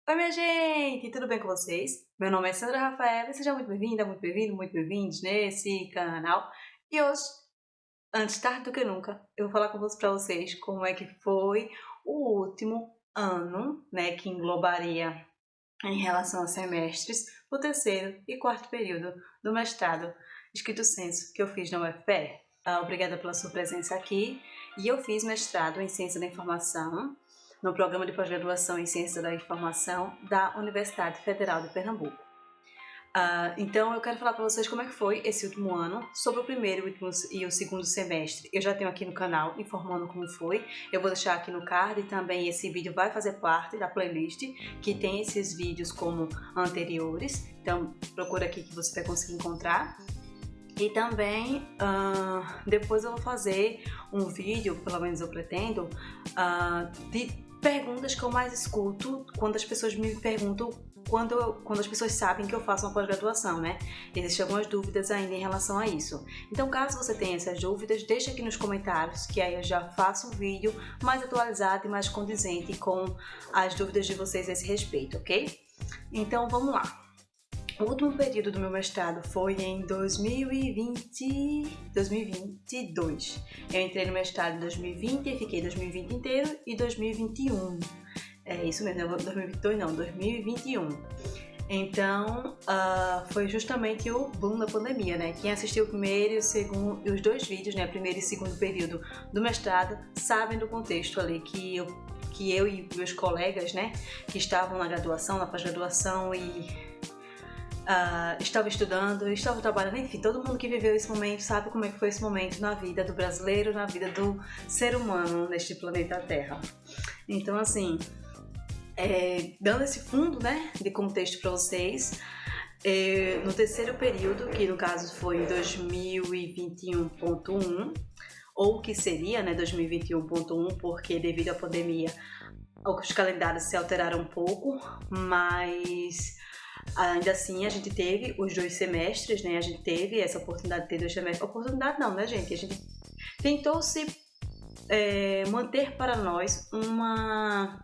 Oi, minha gente! Tudo bem com vocês? Meu nome é Sandra Rafaela e seja muito bem-vinda, muito bem-vindo, muito bem-vindos nesse canal. E hoje, antes tarde do que nunca, eu vou falar para vocês como é que foi o último ano, né, que englobaria em relação a semestres, o terceiro e quarto período do mestrado Estricto Sensu que eu fiz na UFPR. Obrigada pela sua presença aqui. E eu fiz mestrado em Ciência da Informação no programa de pós-graduação em Ciência da Informação da Universidade Federal de Pernambuco. Então eu quero falar para vocês como é que foi esse último ano, sobre o primeiro e o segundo semestre. Eu já tenho aqui no canal informando como foi. Eu vou deixar aqui no card e também esse vídeo vai fazer parte da playlist que tem esses vídeos como anteriores. Então procura aqui que você vai conseguir encontrar. E também depois eu vou fazer um vídeo, pelo menos eu pretendo, de perguntas que eu mais escuto quando as pessoas me perguntam, quando as pessoas sabem que eu faço uma pós-graduação, né? Existem algumas dúvidas ainda em relação a isso. Então, caso você tenha essas dúvidas, deixa aqui nos comentários, que aí eu já faço um vídeo mais atualizado e mais condizente com as dúvidas de vocês a esse respeito, ok? Então, vamos lá. O último período do meu mestrado foi em 2022. Eu entrei no mestrado em 2020 e fiquei 2020 inteiro e 2021. É isso mesmo, não 2022 não, 2021. Então, foi justamente o boom da pandemia, né? Quem assistiu o primeiro e o segundo, e os dois vídeos, né, primeiro e segundo período do mestrado, sabem do contexto ali que eu e meus colegas, né, que estavam na graduação, na pós-graduação e estava estudando, estava trabalhando, enfim, todo mundo que viveu esse momento sabe como é que foi esse momento na vida do brasileiro, na vida do ser humano neste planeta Terra. Então, assim, dando esse fundo, né, de contexto para vocês, no terceiro período, que no caso foi 2021.1, ou que seria, né, 2021.1, porque devido à pandemia os calendários se alteraram um pouco, mas ainda assim a gente teve os 2 semestres, né? A gente teve essa oportunidade de ter 2 semestres. Oportunidade não, né, gente? A gente tentou se manter para nós uma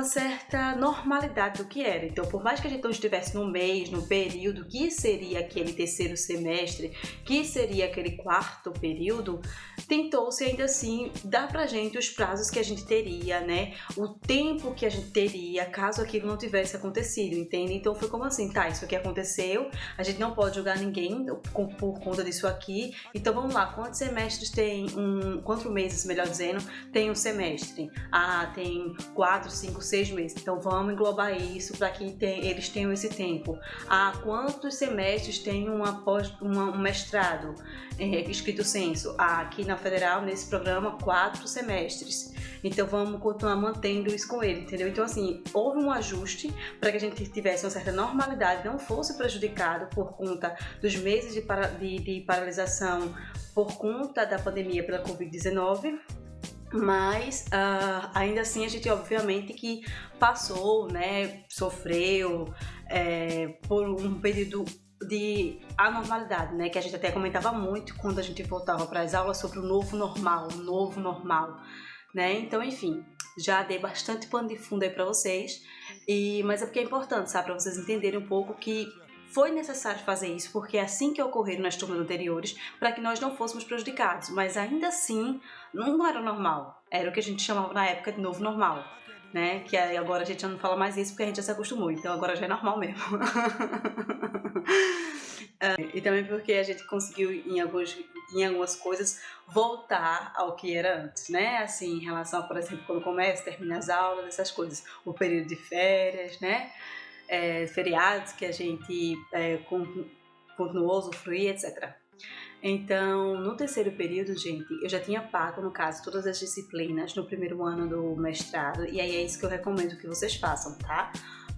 certa normalidade do que era. Então, por mais que a gente não estivesse no mês, no período que seria aquele terceiro semestre, que seria aquele quarto período, tentou-se ainda assim dar pra gente os prazos que a gente teria, né? O tempo que a gente teria caso aquilo não tivesse acontecido, entende? Então foi como assim, tá, isso aqui aconteceu, a gente não pode julgar ninguém por conta disso aqui, então vamos lá, quantos semestres tem quantos meses, melhor dizendo, tem um semestre? Tem 4, 5, 6 meses, então vamos englobar isso para que eles tenham esse tempo. Quantos semestres tem um mestrado Estricto Sensu? Aqui na Federal, nesse programa, 4 semestres. Então vamos continuar mantendo isso com ele, entendeu? Então assim, houve um ajuste para que a gente tivesse uma certa normalidade, não fosse prejudicado por conta dos meses de paralisação por conta da pandemia pela Covid-19. Mas ainda assim a gente obviamente que passou, né, sofreu por um período de anormalidade, né, que a gente até comentava muito quando a gente voltava para as aulas sobre o novo normal, né, então enfim, já dei bastante pano de fundo aí para vocês, mas é porque é importante, sabe, para vocês entenderem um pouco que foi necessário fazer isso, porque é assim que ocorreram nas turmas anteriores, para que nós não fôssemos prejudicados, mas ainda assim não era normal, era o que a gente chamava na época de novo normal, né? Que aí agora a gente já não fala mais isso porque a gente já se acostumou, então agora já é normal mesmo. E também porque a gente conseguiu em algumas coisas voltar ao que era antes, né? Assim, em relação a, por exemplo, quando começa, termina as aulas, essas coisas, o período de férias, né? Feriados que a gente continuou a usufruir, etc. Então, no terceiro período, gente, eu já tinha pago, no caso, todas as disciplinas no primeiro ano do mestrado, e aí é isso que eu recomendo que vocês façam, tá?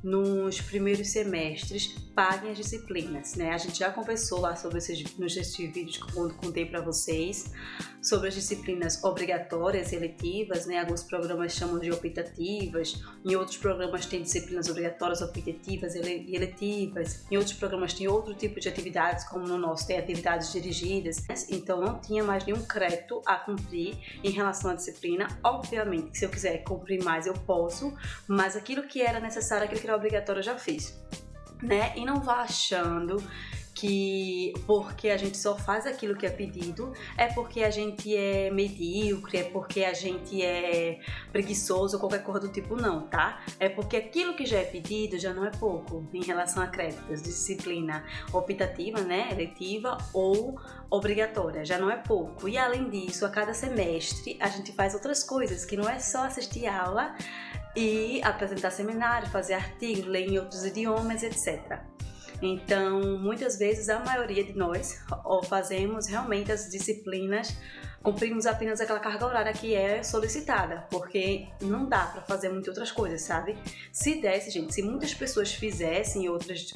nos primeiros semestres, paguem as disciplinas, né? A gente já conversou lá sobre nesses vídeos que eu contei para vocês, sobre as disciplinas obrigatórias e eletivas, né? Alguns programas chamam de optativas, em outros programas tem disciplinas obrigatórias, optativas e eletivas, em outros programas tem outro tipo de atividades, como no nosso tem atividades dirigidas, então não tinha mais nenhum crédito a cumprir em relação à disciplina. Obviamente que se eu quiser cumprir mais eu posso, mas aquilo que era necessário, aquilo que era obrigatório eu já fiz, né? E não vá achando que porque a gente só faz aquilo que é pedido, é porque a gente é medíocre, é porque a gente é preguiçoso ou qualquer coisa do tipo, não, tá? É porque aquilo que já é pedido já não é pouco em relação a créditos de disciplina optativa, né, eletiva ou obrigatória, já não é pouco. E além disso, a cada semestre a gente faz outras coisas, que não é só assistir aula e apresentar seminário, fazer artigos, ler em outros idiomas, etc. Então, muitas vezes, a maioria de nós fazemos realmente as disciplinas, cumprimos apenas aquela carga horária que é solicitada, porque não dá para fazer muitas outras coisas, sabe? Se desse, gente, se muitas pessoas fizessem outras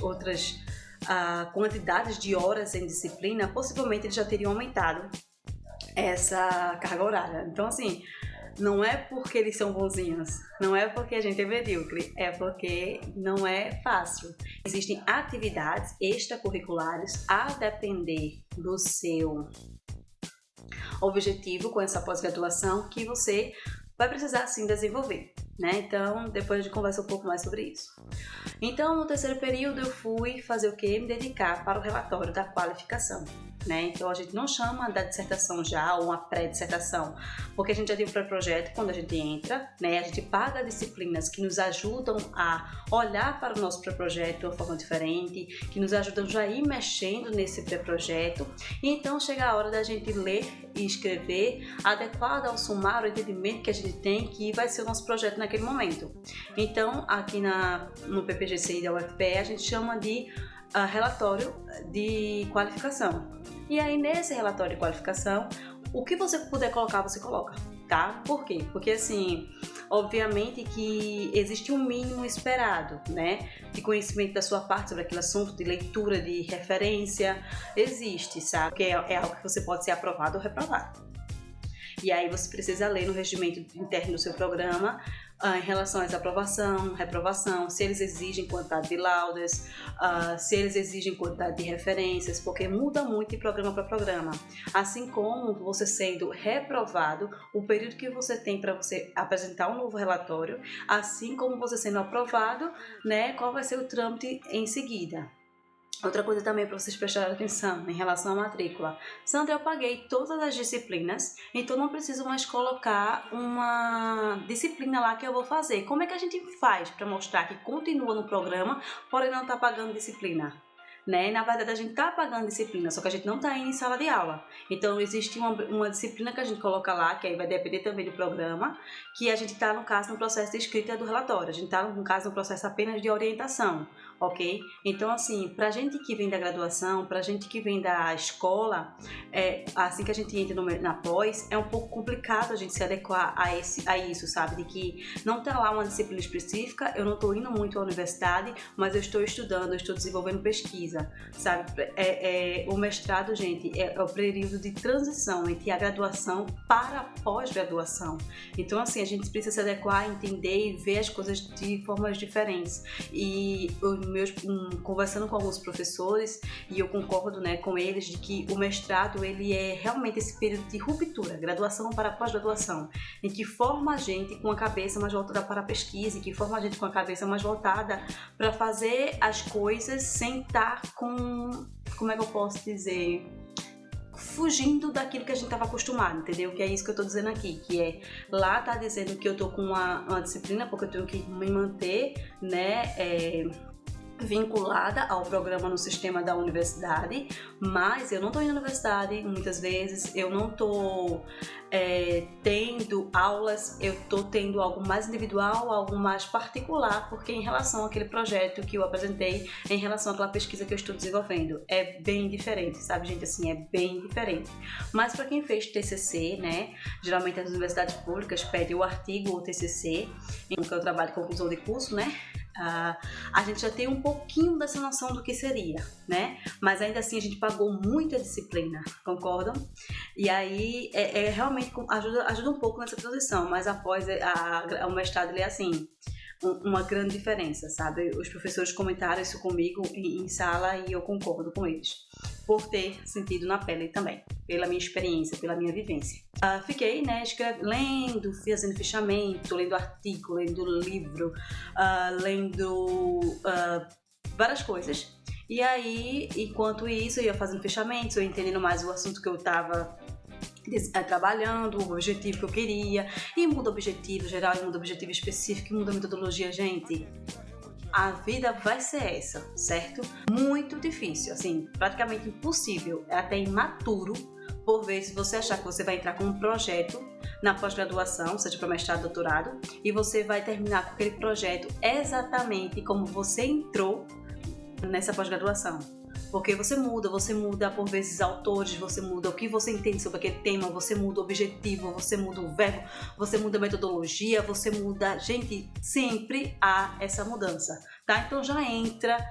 quantidades de horas em disciplina, possivelmente eles já teriam aumentado essa carga horária. Então, assim, não é porque eles são bonzinhos, não é porque a gente é medíocre, é porque não é fácil. Existem atividades extracurriculares a depender do seu objetivo com essa pós-graduação que você vai precisar sim desenvolver, né? Então, depois a gente conversa um pouco mais sobre isso. Então, no terceiro período eu fui fazer o quê? Me dedicar para o relatório da qualificação, né? Então, a gente não chama da dissertação já ou uma pré-dissertação, porque a gente já tem um pré-projeto quando a gente entra, né? A gente paga disciplinas que nos ajudam a olhar para o nosso pré-projeto de uma forma diferente, que nos ajudam já a ir mexendo nesse pré-projeto. E então, chega a hora da gente ler e escrever adequado ao sumário, ao entendimento que a gente tem que vai ser o nosso projeto naquele momento. Então, aqui no PPGC e da UFPE, a gente chama de relatório de qualificação. E aí, nesse relatório de qualificação, o que você puder colocar, você coloca, tá? Por quê? Porque, assim, obviamente que existe um mínimo esperado, né? De conhecimento da sua parte sobre aquele assunto, de leitura, de referência, existe, sabe? Porque é algo que você pode ser aprovado ou reprovado. E aí você precisa ler no regimento interno do seu programa em relação à aprovação, reprovação, se eles exigem quantidade de laudas, se eles exigem quantidade de referências, porque muda muito de programa para programa. Assim como você sendo reprovado, o período que você tem para você apresentar um novo relatório, assim como você sendo aprovado, né, qual vai ser o trâmite em seguida. Outra coisa também para vocês prestarem atenção em relação à matrícula. Sandra, eu paguei todas as disciplinas, então não preciso mais colocar uma disciplina lá que eu vou fazer. Como é que a gente faz para mostrar que continua no programa, porém não está pagando disciplina? Né? Na verdade, a gente está pagando disciplina, só que a gente não está indo em sala de aula. Então, existe uma disciplina que a gente coloca lá, que aí vai depender também do programa, que a gente está, no caso, no processo de escrita do relatório. A gente está, no caso, no processo apenas de orientação, ok? Então, assim, pra gente que vem da graduação, pra gente que vem da escola, assim que a gente entra na pós, é um pouco complicado a gente se adequar a isso, sabe? De que não tá lá uma disciplina específica, eu não estou indo muito à universidade, mas eu estou estudando, eu estou desenvolvendo pesquisa, sabe? O mestrado, gente, é o período de transição entre a graduação para a pós-graduação. Então, assim, a gente precisa se adequar, entender e ver as coisas de formas diferentes. E conversando com alguns professores, e eu concordo, né, com eles, de que o mestrado, ele é realmente esse período de ruptura, graduação para pós-graduação, em que forma a gente com a cabeça mais voltada para a pesquisa, em que forma a gente com a cabeça mais voltada para fazer as coisas sem estar com, como é que eu posso dizer, fugindo daquilo que a gente estava acostumado, entendeu? Que é isso que eu estou dizendo aqui, que é, lá tá dizendo que eu tô com uma disciplina porque eu tenho que me manter, né, vinculada ao programa no sistema da universidade, mas eu não estou indo à universidade muitas vezes, eu não estou tendo aulas, eu estou tendo algo mais individual, algo mais particular, porque em relação àquele projeto que eu apresentei, em relação àquela pesquisa que eu estou desenvolvendo, é bem diferente, sabe, gente? Assim, é bem diferente. Mas para quem fez TCC, né, geralmente as universidades públicas pedem o artigo ou TCC, em que eu trabalho com conclusão de curso, né, a gente já tem um pouquinho dessa noção do que seria, né? Mas ainda assim a gente pagou muita disciplina, concordam? E aí realmente ajuda um pouco nessa transição, mas após o mestrado ele é assim, uma grande diferença, sabe? Os professores comentaram isso comigo em sala e eu concordo com eles, por ter sentido na pele também, pela minha experiência, pela minha vivência. Fiquei, né, lendo, fazendo fichamento, lendo artigo, lendo livro, lendo várias coisas. E aí, enquanto isso, eu ia fazendo fechamentos, eu entendendo mais o assunto que eu estava trabalhando, o objetivo que eu queria, e muda o objetivo geral, e muda o objetivo específico, e muda a metodologia, gente. A vida vai ser essa, certo? Muito difícil, assim, praticamente impossível, é até imaturo, por vezes você achar que você vai entrar com um projeto na pós-graduação, seja para mestrado, doutorado, e você vai terminar com aquele projeto exatamente como você entrou nessa pós-graduação. Porque você muda por vezes autores, você muda o que você entende sobre aquele tema, você muda o objetivo, você muda o verbo, você muda a metodologia, você muda... Gente, sempre há essa mudança, tá? Então já entra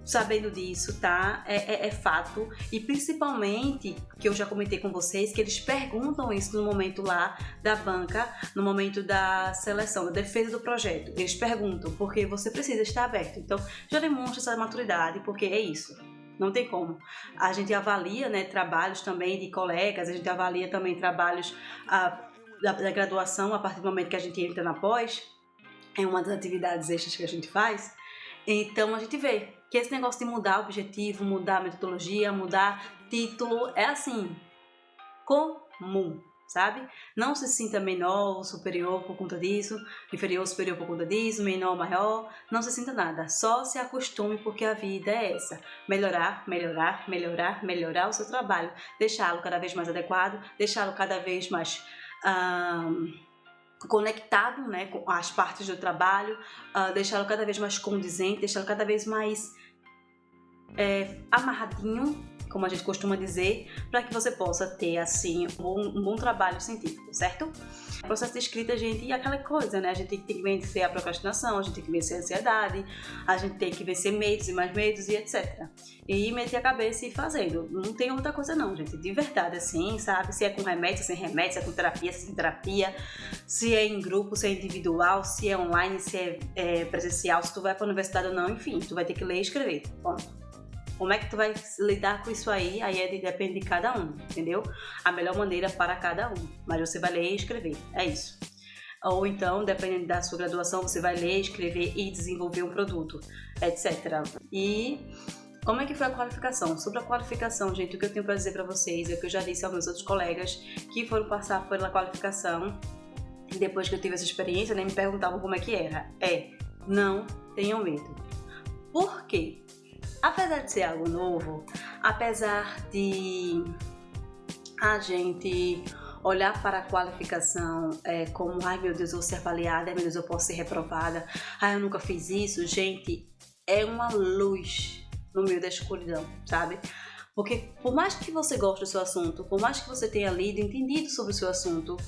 sabendo disso, tá? É fato. E principalmente, que eu já comentei com vocês, que eles perguntam isso no momento lá da banca, no momento da seleção, da defesa do projeto. Eles perguntam, porque você precisa estar aberto. Então, já demonstra essa maturidade, porque é isso. Não tem como. A gente avalia, né, trabalhos também de colegas, a gente avalia também trabalhos da graduação a partir do momento que a gente entra na pós. É uma das atividades extras que a gente faz. Então a gente vê que esse negócio de mudar o objetivo, mudar a metodologia, mudar título, é assim, comum, sabe? Não se sinta menor ou superior por conta disso, inferior ou superior por conta disso, menor ou maior, não se sinta nada, só se acostume porque a vida é essa, melhorar, melhorar, melhorar, melhorar o seu trabalho, deixá-lo cada vez mais adequado, deixá-lo cada vez mais conectado, né, com as partes do trabalho, deixá-lo cada vez mais condizente, deixá-lo cada vez mais amarradinho, como a gente costuma dizer, para que você possa ter assim um bom trabalho científico, certo? O processo de escrita, gente, é aquela coisa, né? A gente tem que vencer a procrastinação, a gente tem que vencer a ansiedade, a gente tem que vencer medos e mais medos e etc. E meter a cabeça e ir fazendo. Não tem outra coisa não, gente. De verdade, assim, sabe? Se é com remédio, se é sem remédio, se é com terapia, se é sem terapia, se é em grupo, se é individual, se é online, se é presencial, se tu vai para a universidade ou não, enfim, tu vai ter que ler e escrever. Ponto. Como é que tu vai lidar com isso aí? Aí depende de cada um, entendeu? A melhor maneira para cada um. Mas você vai ler e escrever, é isso. Ou então, dependendo da sua graduação, você vai ler, escrever e desenvolver um produto, etc. E como é que foi a qualificação? Sobre a qualificação, gente, o que eu tenho para dizer para vocês é o que eu já disse aos meus outros colegas que foram passar pela qualificação depois que eu tive essa experiência, nem me perguntavam como é que era. Não tenham medo. Por quê? Apesar de ser algo novo, apesar de a gente olhar para a qualificação como, ai meu Deus, eu vou ser avaliada, ai meu Deus, eu posso ser reprovada, ai eu nunca fiz isso, gente, é uma luz no meio da escuridão, sabe? Porque por mais que você goste do seu assunto, por mais que você tenha lido e entendido sobre o seu assunto,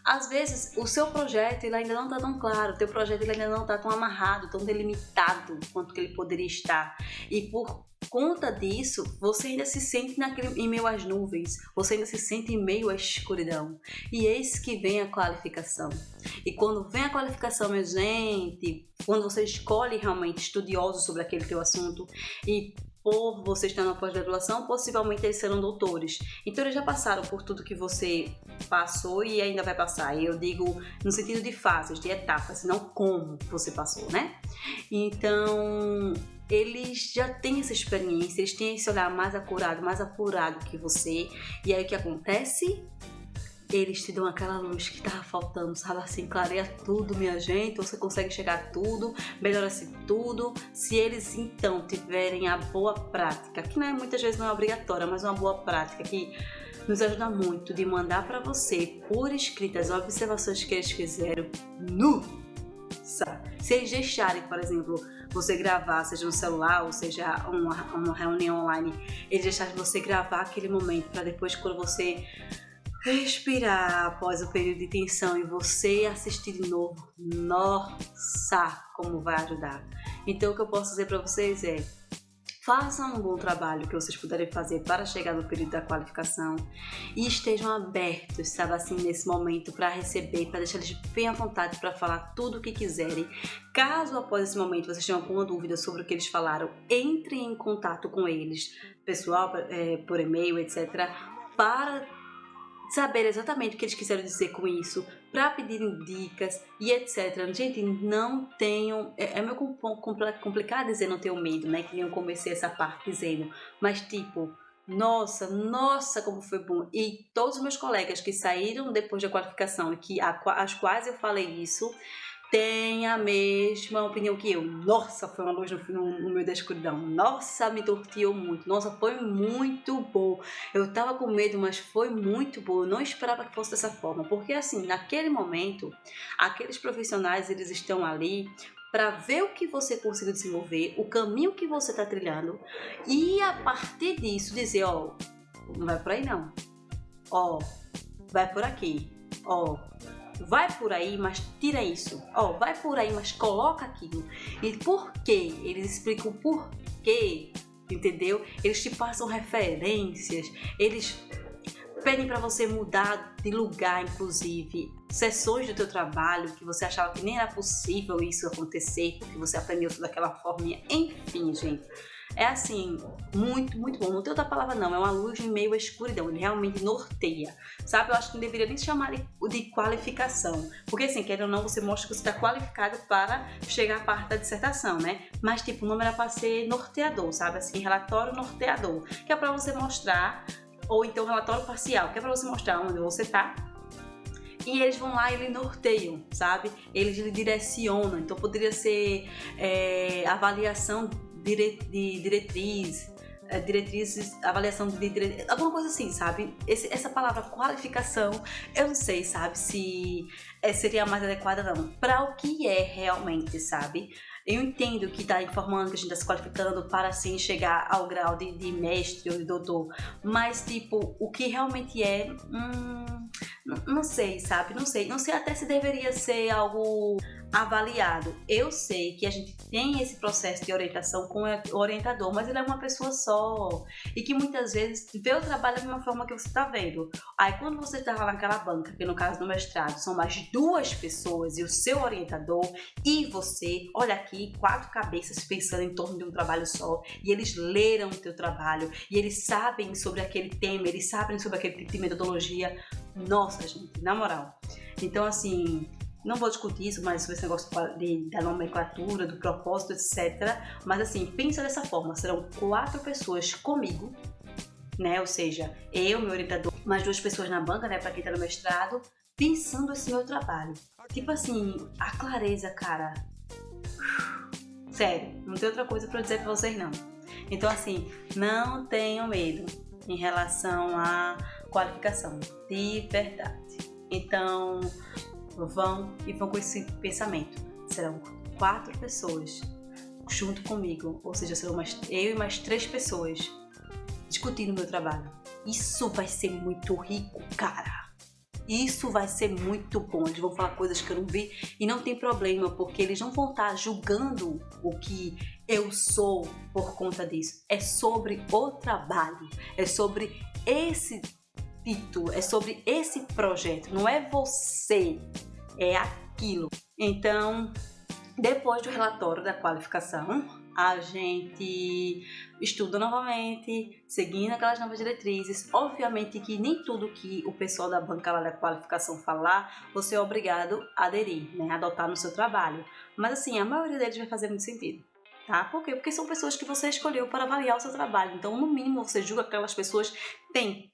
às vezes o seu projeto ele ainda não está tão claro, o teu projeto ele ainda não está tão amarrado, tão delimitado quanto que ele poderia estar. E por conta disso, você ainda se sente em meio às nuvens, você ainda se sente em meio à escuridão. E eis que vem a qualificação. E quando vem a qualificação, minha gente, quando você escolhe realmente estudiosos sobre aquele teu assunto e por você estar na pós-graduação, possivelmente eles serão doutores. Então eles já passaram por tudo que você passou e ainda vai passar. E eu digo no sentido de fases, de etapas, não como você passou, né? Então eles já têm essa experiência, eles têm esse olhar mais apurado que você. E aí o que acontece? Eles te dão aquela luz que tava faltando, sabe assim, clareia tudo, minha gente, você consegue chegar a tudo, melhora-se tudo, se eles então tiverem a boa prática, que muitas vezes não é obrigatória, mas uma boa prática que nos ajuda muito de mandar para você por escrito as observações que eles fizeram se eles deixarem, por exemplo, você gravar, seja no celular ou seja uma reunião online, eles deixarem você gravar aquele momento para depois quando você respirar após o período de tensão e você assistir de novo, nossa, como vai ajudar. Então o que eu posso dizer para vocês é: façam um bom trabalho que vocês puderem fazer para chegar no período da qualificação e estejam abertos, sabe assim, nesse momento para receber, para deixar eles bem à vontade para falar tudo o que quiserem. Caso após esse momento vocês tenham alguma dúvida sobre o que eles falaram, entrem em contato com eles, pessoal, por e-mail, etc., para saber exatamente o que eles quiseram dizer com isso, para pedirem dicas e etc. Gente, não tenham... É meio complicado dizer não tenham medo, né? Que nem eu comecei essa parte dizendo. Mas tipo, nossa, como foi bom. E todos os meus colegas que saíram depois da qualificação, às quais eu falei isso, tem a mesma opinião que eu. Nossa, foi uma luz no meio da escuridão. Nossa, me torteou muito. Nossa, foi muito bom. Eu tava com medo, mas foi muito bom. Eu não esperava que fosse dessa forma. Porque assim, naquele momento, aqueles profissionais, eles estão ali para ver o que você conseguiu desenvolver, o caminho que você está trilhando. E a partir disso, dizer, ó, não vai por aí não. Ó, vai por aqui. Ó, vai por aí, mas tira isso. Ó, vai por aí, mas coloca aquilo. E por quê? Eles explicam por quê, entendeu? Eles te passam referências, eles pedem para você mudar de lugar, inclusive, sessões do teu trabalho que você achava que nem era possível isso acontecer, porque você aprendeu tudo daquela forminha. Enfim, gente. É assim, muito bom. Não tem outra palavra não, é uma luz em meio à escuridão. Ele realmente norteia, sabe? Eu acho que não deveria nem se chamar de qualificação. Porque assim, querendo ou não, você mostra que você está qualificado para chegar à parte da dissertação, né? Mas tipo, o nome era para ser norteador, sabe? Assim, relatório norteador. Que é para você mostrar, ou então relatório parcial, que é para você mostrar onde você está. E eles vão lá e eles norteiam, sabe? Eles lhe direcionam. Então poderia ser avaliação de diretrizes, avaliação de diretrizes, alguma coisa assim, sabe? Essa palavra qualificação, eu não sei, sabe, se seria mais adequada não, para o que é realmente, sabe? Eu entendo que está informando que a gente está se qualificando para assim chegar ao grau de mestre ou de doutor, mas tipo, o que realmente é, não sei, sabe? Não sei até se deveria ser algo avaliado. Eu sei que a gente tem esse processo de orientação com o orientador, mas ele é uma pessoa só e que muitas vezes vê o trabalho da mesma forma que você está vendo. Aí quando você está lá naquela banca, que no caso do mestrado são mais 2 pessoas e o seu orientador e você, olha aqui, 4 cabeças pensando em torno de um trabalho só, e eles leram o teu trabalho e eles sabem sobre aquele tema, eles sabem sobre aquele tipo de metodologia. Nossa, gente, na moral. Então assim, não vou discutir isso, mas sobre esse negócio da nomenclatura, do propósito, etc. Mas assim, pensa dessa forma, serão 4 pessoas comigo, né? Ou seja, eu, meu orientador, mais 2 pessoas na banca, né? Pra quem tá no mestrado, pensando esse meu trabalho. Tipo assim, a clareza, cara. Sério, não tem outra coisa pra eu dizer pra vocês, não. Então assim, não tenham medo em relação à qualificação, de verdade. Então, vão com esse pensamento. Serão 4 pessoas junto comigo, ou seja, serão eu e mais 3 pessoas discutindo o meu trabalho. Isso vai ser muito rico, cara. Isso vai ser muito bom. Eles vão falar coisas que eu não vi e não tem problema, porque eles não vão estar julgando o que eu sou por conta disso. É sobre o trabalho, é sobre esse título, é sobre esse projeto. Não é você, é aquilo. Então, depois do relatório da qualificação, a gente estuda novamente, seguindo aquelas novas diretrizes. Obviamente que nem tudo que o pessoal da banca lá da qualificação falar, você é obrigado a aderir, né? Adotar no seu trabalho. Mas assim, a maioria deles vai fazer muito sentido. Tá? Por quê? Porque são pessoas que você escolheu para avaliar o seu trabalho. Então, no mínimo, você julga que aquelas pessoas têm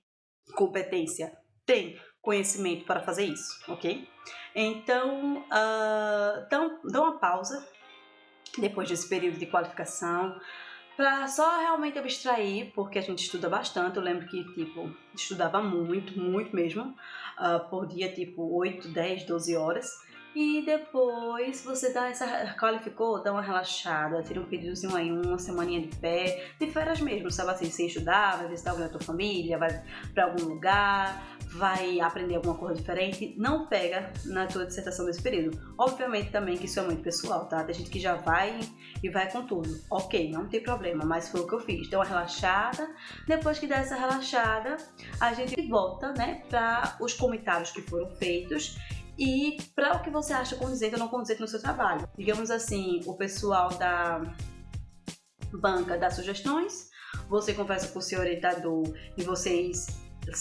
competência, têm conhecimento para fazer isso, ok? Então, dá uma pausa depois desse período de qualificação para só realmente abstrair, porque a gente estuda bastante. Eu lembro que, tipo, estudava muito mesmo, por dia, tipo, 8, 10, 12 horas. E depois você qualificou, dá uma relaxada, tira um períodozinho aí, uma semaninha de férias mesmo, sabe assim, sem estudar, vai visitar alguém da tua família, vai pra algum lugar, vai aprender alguma coisa diferente, não pega na tua dissertação desse período. Obviamente também que isso é muito pessoal, tá? Tem gente que já vai e vai com tudo. Ok, não tem problema, mas foi o que eu fiz. Deu uma relaxada, depois que der essa relaxada, a gente volta, né, para os comentários que foram feitos e para o que você acha condizente ou não condizente no seu trabalho. Digamos assim, o pessoal da banca dá sugestões, você conversa com o seu orientador e vocês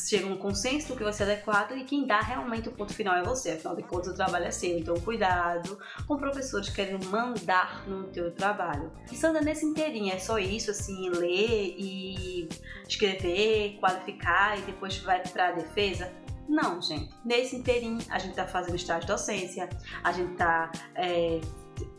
chegam a um consenso do que vai ser adequado, e quem dá realmente o ponto final é você. Afinal de contas, o trabalho é seu, então cuidado com professores que querem mandar no teu trabalho. E Sandra, nesse inteirinho é só isso, assim, ler e escrever, qualificar e depois vai para a defesa? Não, gente. Nesse inteirinho a gente tá fazendo estágio de docência, a gente tá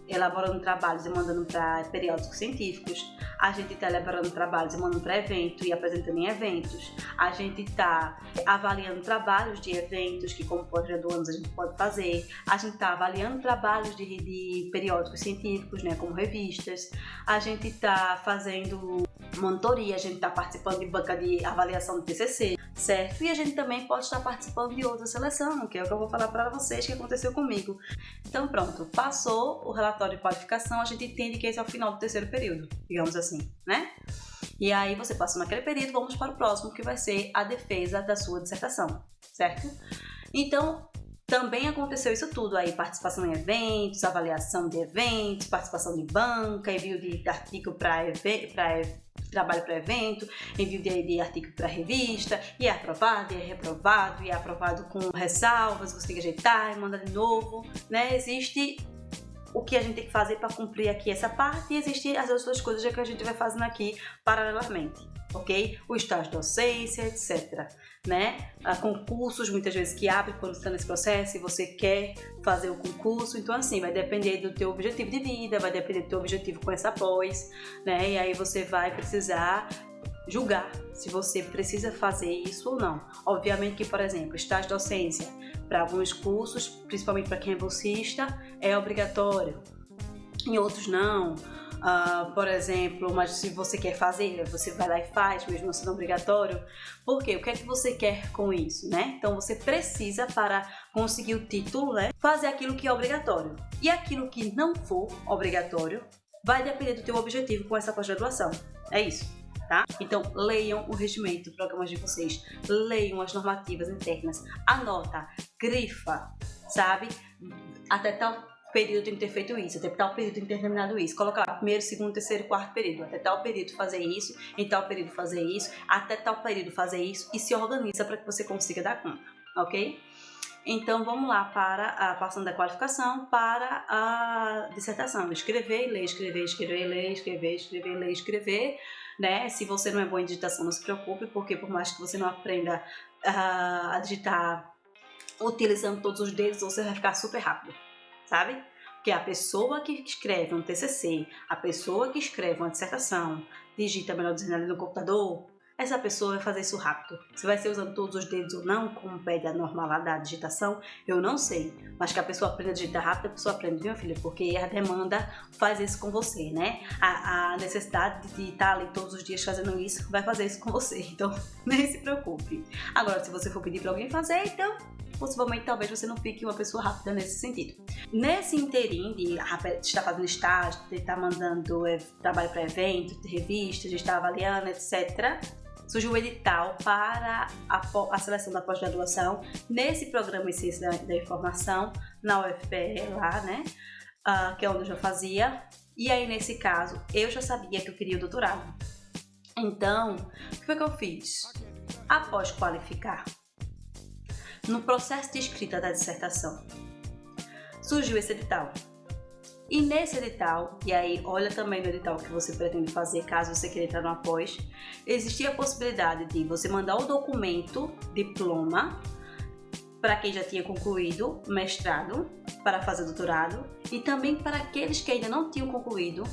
elaborando trabalhos e mandando para periódicos científicos, a gente está elaborando trabalhos e mandando para evento e apresentando em eventos, a gente está avaliando trabalhos de eventos que, como pós-graduandos, a gente pode fazer, a gente está avaliando trabalhos de periódicos científicos, né, como revistas, a gente está fazendo monitoria, a gente está participando de banca de avaliação do TCC, certo? E a gente também pode estar participando de outra seleção, que é o que eu vou falar para vocês que aconteceu comigo. Então pronto, passou o relatório de qualificação, a gente entende que esse é o final do terceiro período, digamos assim, né? E aí você passou naquele período, vamos para o próximo, que vai ser a defesa da sua dissertação, certo? Então, também aconteceu isso tudo aí, participação em eventos, avaliação de eventos, participação de banca, envio de artigo para trabalho para evento, envio de artigo para revista, e é aprovado, e é reprovado, e é aprovado com ressalvas, você tem que ajeitar e mandar de novo, né? Existe o que a gente tem que fazer para cumprir aqui essa parte, e existem as outras coisas que a gente vai fazendo aqui paralelamente, ok? O estágio de docência, etc. Né? Concursos, muitas vezes, que abrem quando você está nesse processo e você quer fazer o concurso, então assim, vai depender do teu objetivo de vida, vai depender do teu objetivo com essa pós, né? E aí você vai precisar julgar se você precisa fazer isso ou não. Obviamente que, por exemplo, estágio de docência, para alguns cursos, principalmente para quem é bolsista, é obrigatório, em outros não. Por exemplo, mas se você quer fazer, você vai lá e faz, mesmo sendo obrigatório. Por quê? O que é que você quer com isso, né? Então você precisa, para conseguir o título, né, fazer aquilo que é obrigatório. E aquilo que não for obrigatório vai depender do teu objetivo com essa pós-graduação. É isso, tá? Então leiam o regimento, programas de vocês, leiam as normativas internas, anota, grifa, sabe? Até tal período tem que ter feito isso, até tal período tem que ter terminado isso. Coloca lá, primeiro, segundo, terceiro, quarto período. Até tal período fazer isso, em tal período fazer isso, até tal período fazer isso, e se organiza para que você consiga dar conta, ok? Então vamos lá para a passando da qualificação para a dissertação. Escrever, ler, escrever, escrever, ler, escrever, escrever, ler, escrever, né? Se você não é bom em digitação, não se preocupe, porque por mais que você não aprenda a digitar utilizando todos os dedos, você vai ficar super rápido, sabe? Porque a pessoa que escreve um TCC, a pessoa que escreve uma dissertação, digita, melhor dizendo, ali no computador, essa pessoa vai fazer isso rápido. Se vai ser usando todos os dedos ou não, como pede a norma lá da digitação, eu não sei. Mas que a pessoa aprenda a digitar rápido, a pessoa aprende, viu, filha? Porque a demanda faz isso com você, né? A necessidade de estar ali todos os dias fazendo isso, vai fazer isso com você. Então, nem se preocupe. Agora, se você for pedir para alguém fazer, então possivelmente talvez você não fique uma pessoa rápida nesse sentido. Nesse inteirinho de estar fazendo estágio, de estar mandando trabalho para eventos, de revistas, de estar avaliando, etc., surgiu o edital para a seleção da pós-graduação nesse programa em Ciência da Informação, na UFPE lá, né? Que é onde eu já fazia. E aí, nesse caso, eu já sabia que eu queria o doutorado. Então, o que foi que eu fiz? Após qualificar, no processo de escrita da dissertação, surgiu esse edital. E nesse edital, e aí olha também no edital que você pretende fazer, caso você queira entrar no após, existia a possibilidade de você mandar o documento, diploma, para quem já tinha concluído mestrado, para fazer doutorado, e também para aqueles que ainda não tinham concluído,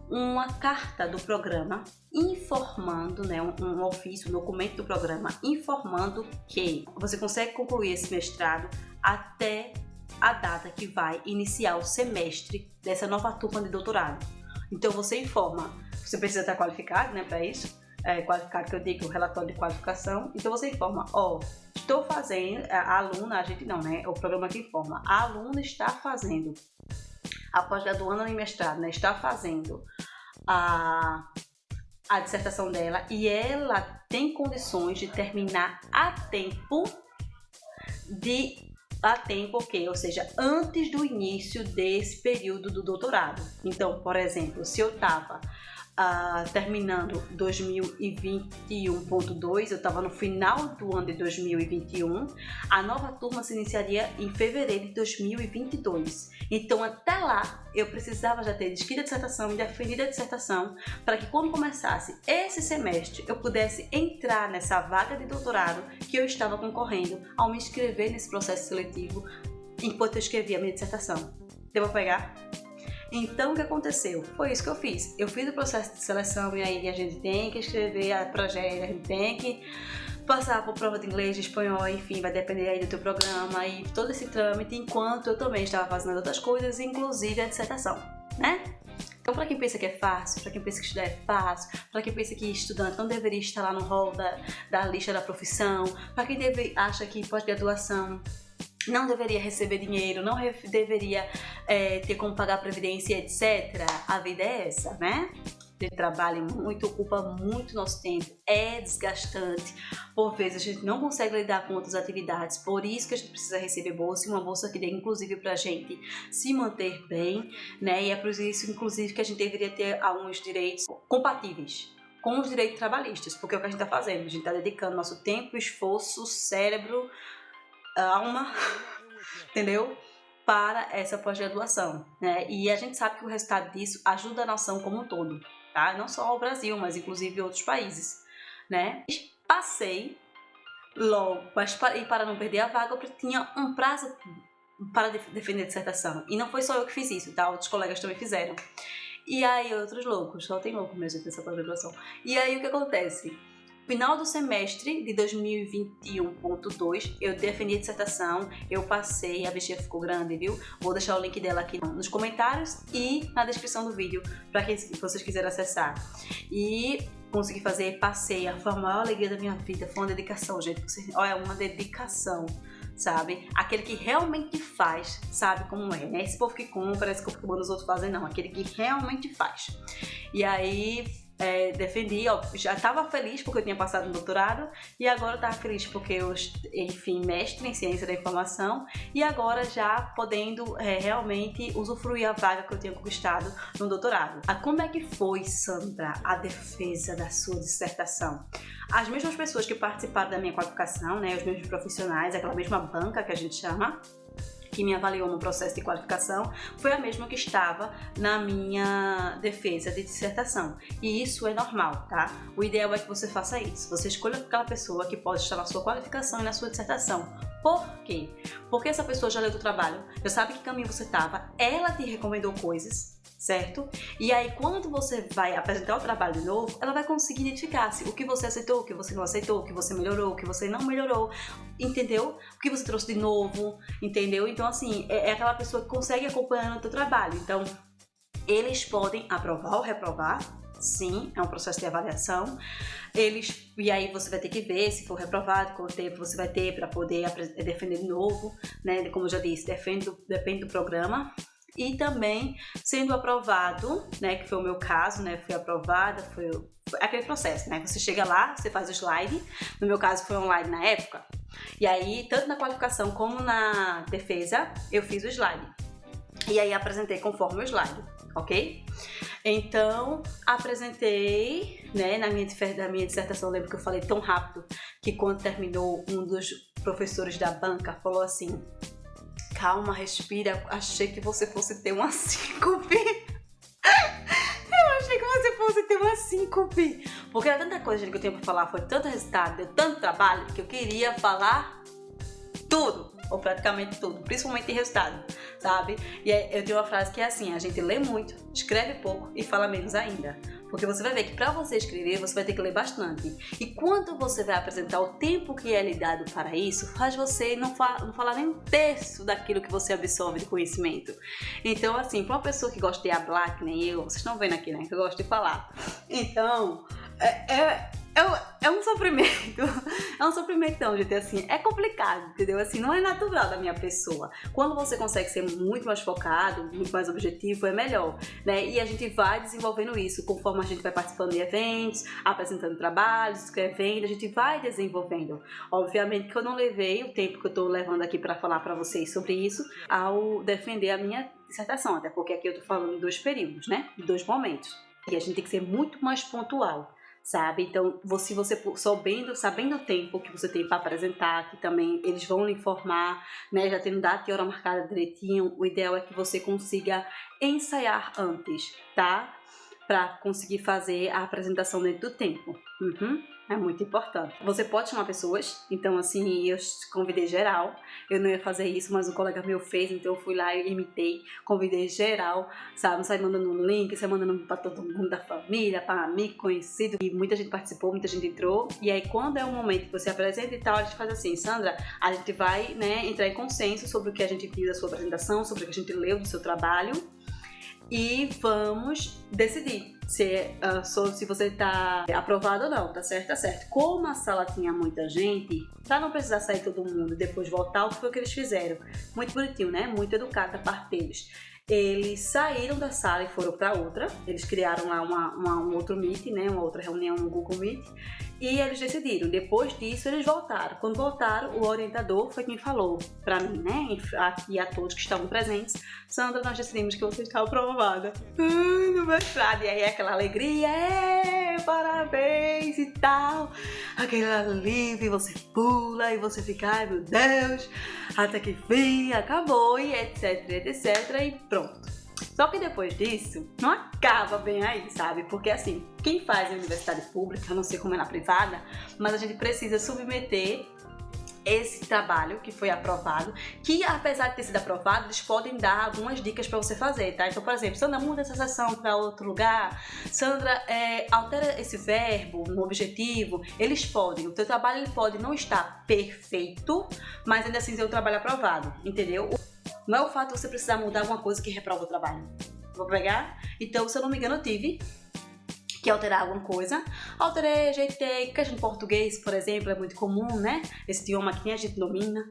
uma carta do programa informando, né, um ofício, um documento do programa informando que você consegue concluir esse mestrado até a data que vai iniciar o semestre dessa nova turma de doutorado. Então você informa, você precisa estar qualificado, né, para isso, qualificado que eu digo, o relatório de qualificação. Então você informa, estou fazendo, a aluna, a gente não, né? O programa que informa. A aluna está fazendo, a pós-graduanda em mestrado, né? Está fazendo a dissertação dela e ela tem condições de terminar a tempo, ok? Ou seja, antes do início desse período do doutorado. Então, por exemplo, se eu estava terminando 2021.2, eu estava no final do ano de 2021, a nova turma se iniciaria em fevereiro de 2022. Então, até lá, eu precisava já ter escrito a dissertação e defendido a dissertação para que quando começasse esse semestre, eu pudesse entrar nessa vaga de doutorado que eu estava concorrendo ao me inscrever nesse processo seletivo enquanto eu escrevia a minha dissertação. Deu para pegar? Então, o que aconteceu? Foi isso que eu fiz. Eu fiz o processo de seleção e aí a gente tem que escrever a projeto, a gente tem que passar por prova de inglês, de espanhol, enfim, vai depender aí do teu programa e todo esse trâmite, enquanto eu também estava fazendo outras coisas, inclusive a dissertação, né? Então, para quem pensa que é fácil, para quem pensa que estudar é fácil, para quem pensa que estudante não deveria estar lá no rol da lista da profissão, para quem acha que pós-graduação não deveria receber dinheiro, não deveria ter como pagar a previdência, etc. A vida é essa, né? A gente trabalha muito, ocupa muito nosso tempo, é desgastante. Por vezes a gente não consegue lidar com outras atividades, por isso que a gente precisa receber bolsa, e uma bolsa que dê inclusive pra gente se manter bem, né? E é por isso, inclusive, que a gente deveria ter alguns direitos compatíveis com os direitos trabalhistas, porque é o que a gente tá fazendo, a gente tá dedicando nosso tempo, esforço, cérebro, alma, entendeu? Para essa pós-graduação, né? E a gente sabe que o resultado disso ajuda a nação como um todo, tá? Não só o Brasil, mas inclusive outros países, né? Passei logo, mas para não perder a vaga, eu tinha um prazo para defender a dissertação. E não foi só eu que fiz isso, tá? Outros colegas também fizeram. E aí, outros loucos, só tem louco mesmo nessa pós-graduação. E aí, o que acontece? Final do semestre de 2021.2, eu defendi a dissertação, eu passei, a bichinha ficou grande, viu? Vou deixar o link dela aqui nos comentários e na descrição do vídeo, para quem vocês quiserem acessar. E consegui fazer, passei, foi a maior alegria da minha vida, foi uma dedicação, gente. Olha, uma dedicação, sabe? Aquele que realmente faz, sabe como é, né? Esse povo que compra, esse povo que os outros fazem, não. Aquele que realmente faz. E aí, defendi, ó, já estava feliz porque eu tinha passado no doutorado e agora eu estava feliz porque eu, enfim, mestre em ciência da informação e agora já podendo realmente usufruir a vaga que eu tinha conquistado no doutorado. Como é que foi, Sandra, a defesa da sua dissertação? As mesmas pessoas que participaram da minha qualificação, né, os mesmos profissionais, aquela mesma banca que a gente chama, que me avaliou no processo de qualificação, foi a mesma que estava na minha defesa de dissertação. E isso é normal, tá? O ideal é que você faça isso. Você escolha aquela pessoa que pode estar na sua qualificação e na sua dissertação. Por quê? Porque essa pessoa já leu o trabalho, já sabe que caminho você estava, ela te recomendou coisas, certo? E aí, quando você vai apresentar o trabalho de novo, ela vai conseguir identificar se o que você aceitou, o que você não aceitou, o que você melhorou, o que você não melhorou, entendeu? O que você trouxe de novo, entendeu? Então, assim, é aquela pessoa que consegue acompanhar o teu trabalho. Então, eles podem aprovar ou reprovar, sim, é um processo de avaliação. E aí você vai ter que ver se for reprovado, quanto tempo você vai ter para poder defender de novo, né? Como eu já disse, depende do programa. E também sendo aprovado, né, que foi o meu caso, né, fui aprovada, foi aquele processo, né, você chega lá, você faz o slide, no meu caso foi online na época, e aí tanto na qualificação como na defesa eu fiz o slide, e aí apresentei conforme o slide, ok? Então, apresentei, né, na minha dissertação, lembro que eu falei tão rápido que quando terminou, um dos professores da banca falou assim: calma, respira, achei que você fosse ter uma síncope. Eu achei que você fosse ter uma síncope. Porque era tanta coisa, gente, que eu tinha pra falar, foi tanto resultado, deu tanto trabalho, que eu queria falar tudo, ou praticamente tudo, principalmente em resultado, sabe? E eu tenho uma frase que é assim: a gente lê muito, escreve pouco e fala menos ainda. Porque você vai ver que para você escrever, você vai ter que ler bastante. E quando você vai apresentar o tempo que é lhe dado para isso, faz você não falar nem um terço daquilo que você absorve de conhecimento. Então, assim, para uma pessoa que gosta de hablar, que nem eu, vocês estão vendo aqui, né, que eu gosto de falar. Então, É um sofrimento, é um sofrimentão, gente, assim, é complicado, entendeu? Assim, não é natural da minha pessoa. Quando você consegue ser muito mais focado, muito mais objetivo, é melhor, né? E a gente vai desenvolvendo isso conforme a gente vai participando de eventos, apresentando trabalhos, escrevendo, a gente vai desenvolvendo. Obviamente que eu não levei o tempo que eu tô levando aqui para falar para vocês sobre isso ao defender a minha dissertação, até porque aqui eu tô falando de 2 períodos, né? De 2 momentos. E a gente tem que ser muito mais pontual, sabe? Então, se você sabendo o tempo que você tem para apresentar, que também eles vão lhe informar, né? Já tendo data e hora marcada direitinho, o ideal é que você consiga ensaiar antes, tá? Para conseguir fazer a apresentação dentro do tempo. É muito importante. Você pode chamar pessoas, então assim, eu convidei geral. Eu não ia fazer isso, mas um colega meu fez, então eu fui lá e imitei, convidei geral, sabe? Não sai mandando um link, sai mandando para todo mundo da família, para amigo, conhecido. E muita gente participou, muita gente entrou. E aí, quando é o momento que você apresenta e tal, a gente faz assim, Sandra, a gente vai, né, entrar em consenso sobre o que a gente viu da sua apresentação, sobre o que a gente leu do seu trabalho. E vamos decidir se você está aprovado ou não, tá certo? Tá certo. Como a sala tinha muita gente, para não precisar sair todo mundo e depois voltar, o que foi que eles fizeram? Muito bonitinho, né? Muito educado da parte deles. Eles saíram da sala e foram para outra. Eles criaram lá um outro Meet, né? Uma outra reunião no Google Meet. E eles decidiram. Depois disso, eles voltaram. Quando voltaram, o orientador foi quem falou para mim, né? Aqui a todos que estavam presentes. Sandra, nós decidimos que você está aprovada no mestrado. E aí aquela alegria, parabéns e tal. Aquele alívio, você pula e você fica, ai meu Deus, até que fim, acabou e etc, etc e pronto. Só que depois disso, não acaba bem aí, sabe? Porque assim, quem faz a universidade pública, eu não sei como é na privada, mas a gente precisa submeter esse trabalho que foi aprovado, que apesar de ter sido aprovado, eles podem dar algumas dicas para você fazer, tá? Então, por exemplo, Sandra, muda essa seção para outro lugar, Sandra, altera esse verbo no objetivo, eles podem, o teu trabalho ele pode não estar perfeito, mas ainda assim ter o trabalho aprovado, entendeu? Não é o fato de você precisar mudar alguma coisa que reprova o trabalho. Vou pegar? Então, se eu não me engano, eu tive que alterar alguma coisa. Alterei, ajeitei, questão de português, por exemplo, é muito comum, né? Esse idioma que nem a gente domina.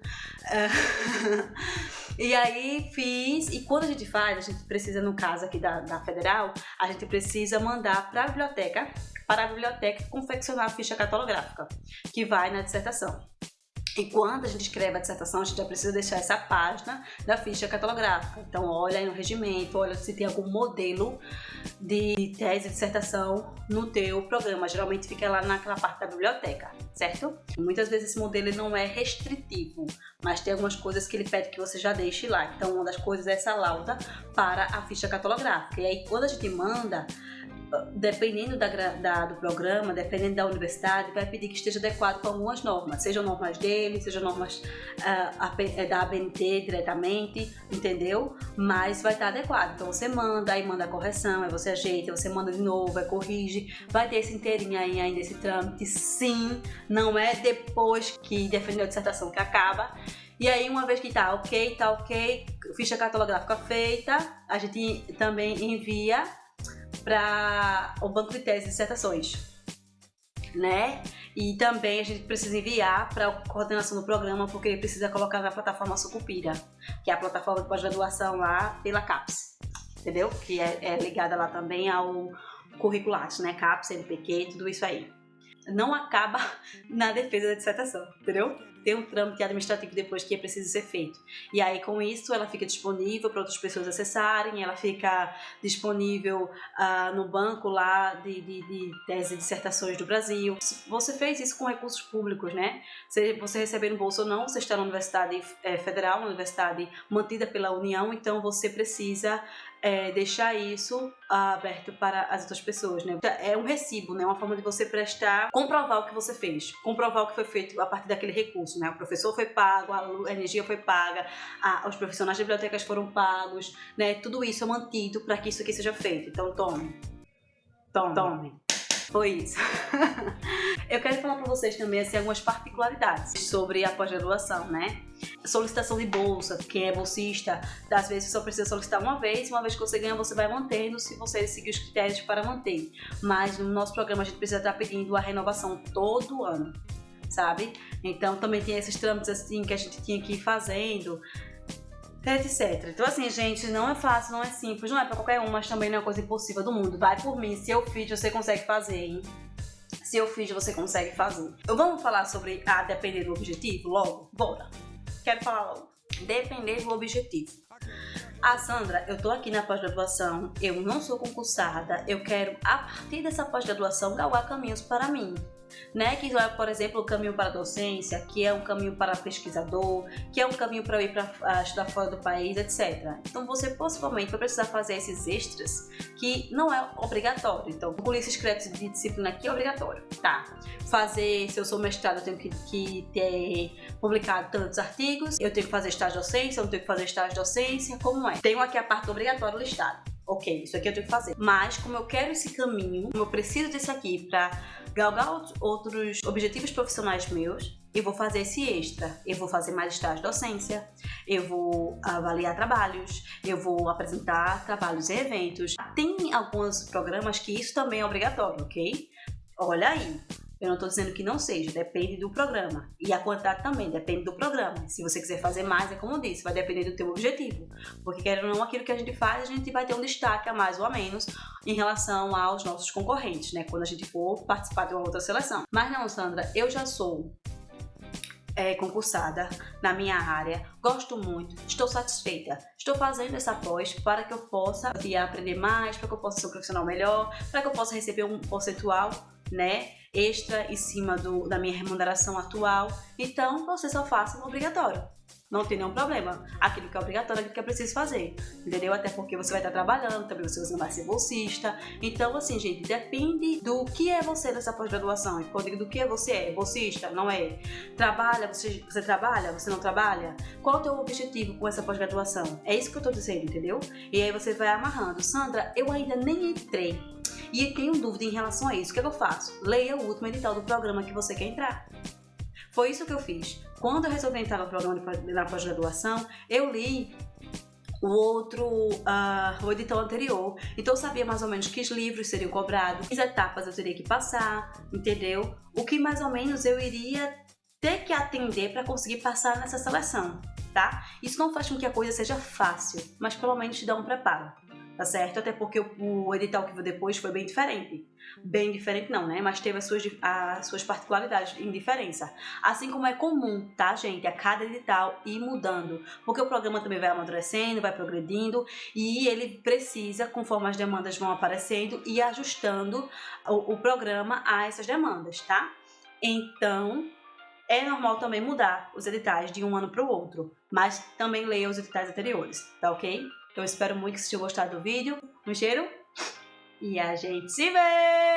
E aí fiz, e quando a gente faz, a gente precisa, no caso aqui da Federal, a gente precisa mandar para a biblioteca confeccionar a ficha catalográfica, que vai na dissertação. E quando a gente escreve a dissertação, a gente já precisa deixar essa página da ficha catalográfica. Então, olha aí no regimento, olha se tem algum modelo de tese, dissertação no teu programa. Geralmente fica lá naquela parte da biblioteca, certo? Muitas vezes esse modelo ele não é restritivo, mas tem algumas coisas que ele pede que você já deixe lá. Então, uma das coisas é essa lauda para a ficha catalográfica. E aí, quando a gente manda, dependendo do programa, dependendo da universidade, vai pedir que esteja adequado com algumas normas, sejam normas dele, sejam normas da ABNT diretamente, entendeu? Mas vai estar adequado. Então você manda, aí manda a correção, aí você ajeita, você manda de novo, aí corrige, vai ter esse inteirinho aí ainda, esse trâmite, sim, não é depois que defendeu a dissertação que acaba. E aí, uma vez que tá ok, ficha catalográfica feita, a gente também envia para o banco de teses e dissertações, né? E também a gente precisa enviar para a coordenação do programa, porque ele precisa colocar na plataforma Sucupira, que é a plataforma de pós-graduação lá pela CAPES, entendeu? Que é ligada lá também ao curriculares, né? CAPES, MPQ, tudo isso aí. Não acaba na defesa da dissertação, entendeu? Tem um trâmite administrativo depois que é preciso ser feito. E aí, com isso, ela fica disponível para outras pessoas acessarem, ela fica disponível no banco lá de teses e dissertações do Brasil. Você fez isso com recursos públicos, né? Você recebendo bolsa ou não, você está na universidade federal, uma universidade mantida pela União, então você precisa deixar isso aberto para as outras pessoas, né? É um recibo, né? Uma forma de você comprovar o que você fez, comprovar o que foi feito a partir daquele recurso, né? O professor foi pago, a energia foi paga, os profissionais de bibliotecas foram pagos, né? Tudo isso é mantido para que isso aqui seja feito. Então, tome. Foi isso. Eu quero falar para vocês também assim, algumas particularidades sobre a pós-graduação, né? Solicitação de bolsa, quem é bolsista, às vezes você só precisa solicitar uma vez que você ganha, você vai mantendo se você seguir os critérios para manter. Mas no nosso programa a gente precisa estar pedindo a renovação todo ano, sabe? Então também tem esses trâmites assim que a gente tinha que ir fazendo, etc. Então assim, gente, não é fácil, não é simples, não é para qualquer um, mas também não é uma coisa impossível do mundo. Vai por mim, se eu fiz, você consegue fazer, hein? Se eu fiz, você consegue fazer. Vamos falar sobre a depender do objetivo logo? Bora! Quero falar logo. Depender do objetivo. Sandra, eu tô aqui na pós-graduação, eu não sou concursada, eu quero, a partir dessa pós-graduação, galgar caminhos para mim. Né? Que é, por exemplo, o caminho para a docência, que é um caminho para pesquisador, que é um caminho para ir para estudar fora do país, etc. Então você possivelmente vai precisar fazer esses extras que não é obrigatório. Então, concluir esses créditos de disciplina aqui é obrigatório, tá? Fazer, se eu sou mestrado, eu tenho que ter publicado tantos artigos, eu tenho que fazer estágio docência, eu não tenho que fazer estágio docência, como é? Tenho aqui a parte obrigatória listada. Ok, isso aqui eu tenho que fazer. Mas como eu quero esse caminho, como eu preciso disso aqui para galgar outros objetivos profissionais meus, eu vou fazer esse extra. Eu vou fazer mais estágio docência, eu vou avaliar trabalhos, eu vou apresentar trabalhos em eventos. Tem alguns programas que isso também é obrigatório, ok? Olha aí. Eu não estou dizendo que não seja, depende do programa. E a quantidade também, depende do programa. Se você quiser fazer mais, é como eu disse, vai depender do teu objetivo. Porque querendo ou não, aquilo que a gente faz, a gente vai ter um destaque a mais ou a menos em relação aos nossos concorrentes, né? Quando a gente for participar de uma outra seleção. Mas não, Sandra, eu já sou concursada na minha área, gosto muito, estou satisfeita, estou fazendo essa pós para que eu possa aprender mais, para que eu possa ser um profissional melhor, para que eu possa receber um percentual, né, extra em cima da minha remuneração atual. Então você só faça o obrigatório, não tem nenhum problema. Aquilo que é obrigatório, aquilo que é preciso fazer, entendeu? Até porque você vai estar trabalhando, também você não vai ser bolsista. Então assim, gente, depende do que é você nessa pós-graduação. Quando eu digo do que você é, bolsista, não é? Trabalha, você trabalha, você não trabalha? Qual é o teu objetivo com essa pós-graduação? É isso que eu tô dizendo, entendeu? E aí você vai amarrando. Sandra, eu ainda nem entrei e tenho dúvida em relação a isso. O que é que eu faço? Leia o último edital do programa que você quer entrar. Foi isso que eu fiz. Quando eu resolvi entrar no programa na pós-graduação, eu li o edital anterior. Então eu sabia mais ou menos que os livros seriam cobrados, que etapas eu teria que passar, entendeu? O que mais ou menos eu iria ter que atender para conseguir passar nessa seleção, tá? Isso não faz com que a coisa seja fácil, mas pelo menos te dá um preparo. Tá certo? Até porque o edital que veio depois foi bem diferente. Bem diferente não, né? Mas teve as suas particularidades em diferença. Assim como é comum, tá, gente? A cada edital ir mudando. Porque o programa também vai amadurecendo, vai progredindo. E ele precisa, conforme as demandas vão aparecendo, ir ajustando o programa a essas demandas, tá? Então, é normal também mudar os editais de um ano para o outro. Mas também leia os editais anteriores, tá ok? Eu espero muito que vocês tenham gostado do vídeo. Um cheiro e a gente se vê!